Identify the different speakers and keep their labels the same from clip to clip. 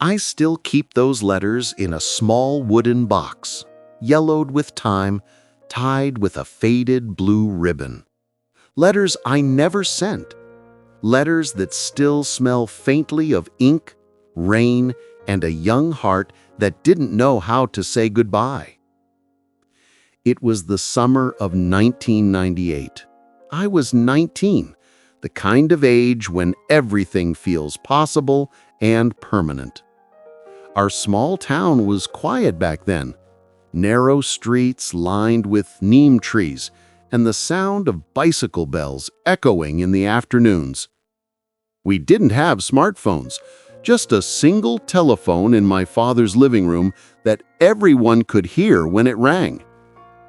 Speaker 1: I still keep those letters in a small wooden box, yellowed with time, tied with a faded blue ribbon. Letters I never sent. Letters that still smell faintly of ink, rain, and a young heart that didn't know how to say goodbye. It was the summer of 1998. I was 19, the kind of age when everything feels possible and permanent. Our small town was quiet back then. Narrow streets lined with neem trees and the sound of bicycle bells echoing in the afternoons. We didn't have smartphones, just a single telephone in my father's living room that everyone could hear when it rang.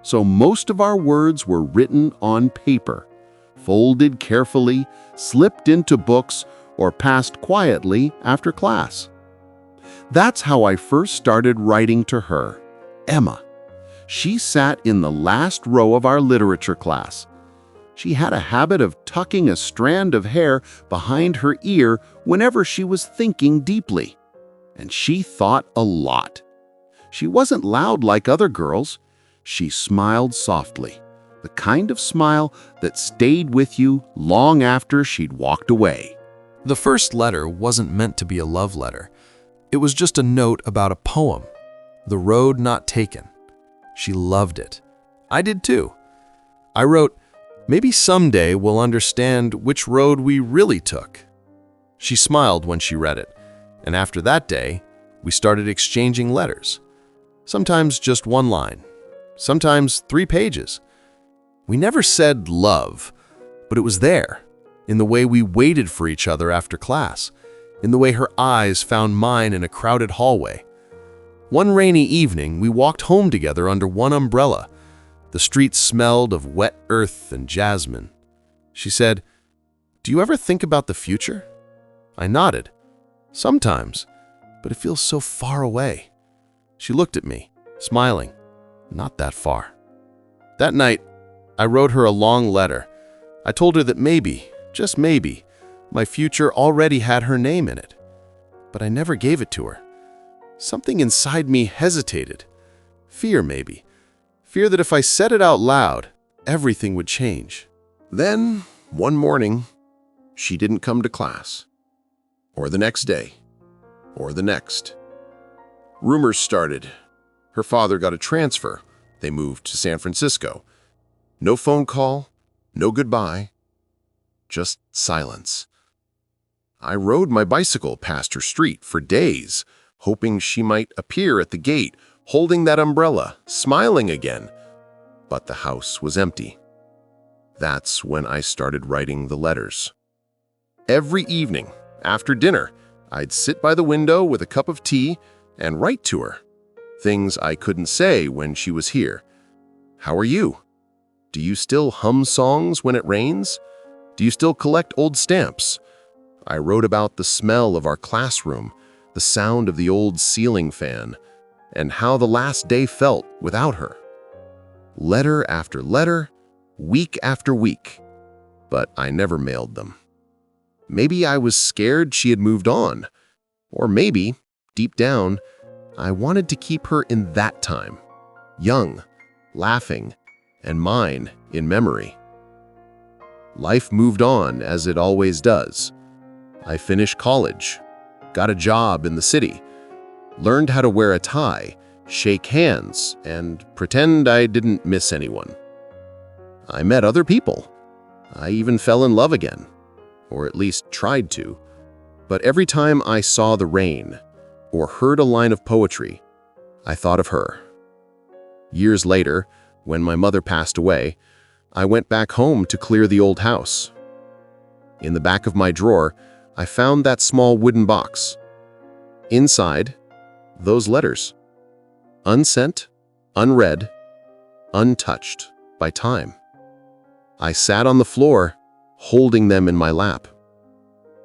Speaker 1: So most of our words were written on paper, folded carefully, slipped into books, or passed quietly after class. That's how I first started writing to her, Emma. She sat in the last row of our literature class. She had a habit of tucking a strand of hair behind her ear whenever she was thinking deeply. And she thought a lot. She wasn't loud like other girls. She smiled softly, the kind of smile that stayed with you long after she'd walked away.
Speaker 2: The first letter wasn't meant to be a love letter. It was just a note about a poem, The Road Not Taken. She loved it. I did too. I wrote, "Maybe someday we'll understand which road we really took." She smiled when she read it, and after that day, we started exchanging letters. Sometimes just one line, sometimes 3 pages. We never said love, but it was there, in the way we waited for each other after class, in the way her eyes found mine in a crowded hallway. One rainy evening, we walked home together under one umbrella. The street smelled of wet earth and jasmine. She said, "Do you ever think about the future?" I nodded. "Sometimes, but it feels so far away." She looked at me, smiling. "Not that far." That night, I wrote her a long letter. I told her that maybe, just maybe, my future already had her name in it. But I never gave it to her. Something inside me hesitated. Fear, maybe. Fear that if I said it out loud, everything would change.
Speaker 3: Then, one morning, she didn't come to class. Or the next day. Or the next. Rumors started. Her father got a transfer. They moved to San Francisco. No phone call, no goodbye, just silence. I rode my bicycle past her street for days, hoping she might appear at the gate, holding that umbrella, smiling again. But the house was empty. That's when I started writing the letters. Every evening, after dinner, I'd sit by the window with a cup of tea and write to her. Things I couldn't say when she was here. How are you? Do you still hum songs when it rains? Do you still collect old stamps? I wrote about the smell of our classroom, the sound of the old ceiling fan, and how the last day felt without her. Letter after letter, week after week, but I never mailed them. Maybe I was scared she had moved on, or maybe, deep down, I wanted to keep her in that time, young, laughing, and mine in memory. Life moved on as it always does. I finished college, got a job in the city, learned how to wear a tie, shake hands, and pretend I didn't miss anyone. I met other people. I even fell in love again, or at least tried to. But every time I saw the rain or heard a line of poetry, I thought of her. Years later, when my mother passed away, I went back home to clear the old house. In the back of my drawer, I found that small wooden box. Inside, those letters. Unsent, unread, untouched by time. I sat on the floor, holding them in my lap.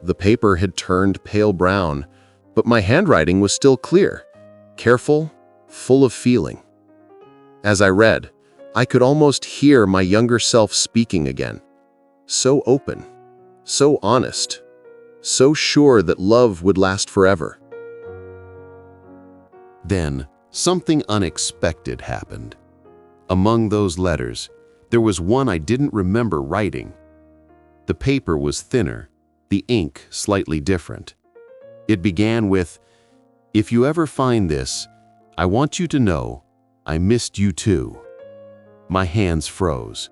Speaker 3: The paper had turned pale brown, but my handwriting was still clear, careful, full of feeling. As I read, I could almost hear my younger self speaking again. So open, so honest, so sure that love would last forever.
Speaker 1: Then, something unexpected happened. Among those letters, there was one I didn't remember writing. The paper was thinner, the ink slightly different. It began with, "If you ever find this, I want you to know I missed you too." My hands froze.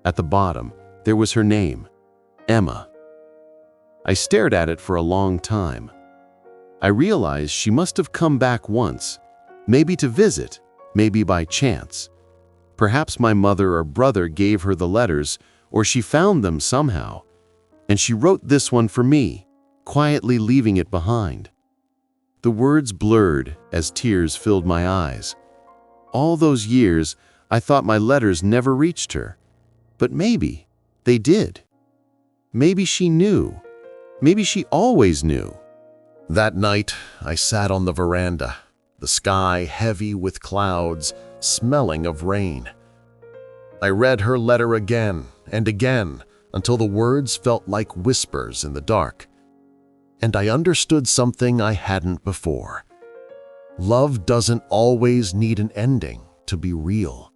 Speaker 1: At the bottom, there was her name, Emma. I stared at it for a long time. I realized she must have come back once, maybe to visit, maybe by chance. Perhaps my mother or brother gave her the letters, or she found them somehow, and she wrote this one for me, quietly leaving it behind. The words blurred as tears filled my eyes. All those years, I thought my letters never reached her, but maybe they did. Maybe she knew. Maybe she always knew.
Speaker 3: That night, I sat on the veranda, the sky heavy with clouds, smelling of rain. I read her letter again and again until the words felt like whispers in the dark. And I understood something I hadn't before. Love doesn't always need an ending to be real.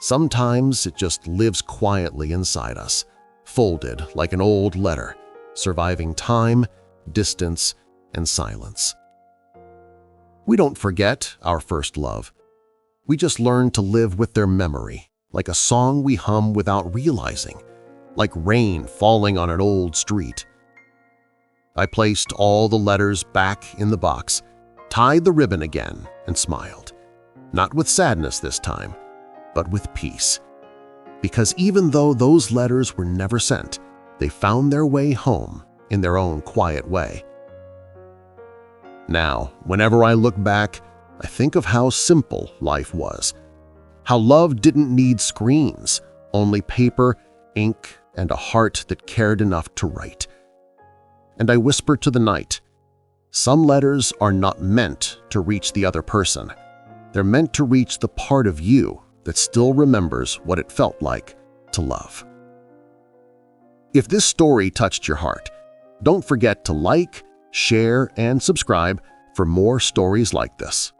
Speaker 3: Sometimes it just lives quietly inside us, folded like an old letter, surviving time, distance, and silence. We don't forget our first love. We just learn to live with their memory, like a song we hum without realizing, like rain falling on an old street. I placed all the letters back in the box, tied the ribbon again, and smiled. Not with sadness this time, but with peace. Because even though those letters were never sent, they found their way home in their own quiet way. Now, whenever I look back, I think of how simple life was. How love didn't need screens, only paper, ink, and a heart that cared enough to write. And I whisper to the night, some letters are not meant to reach the other person. They're meant to reach the part of you that still remembers what it felt like to love. If this story touched your heart, don't forget to like, share, and subscribe for more stories like this.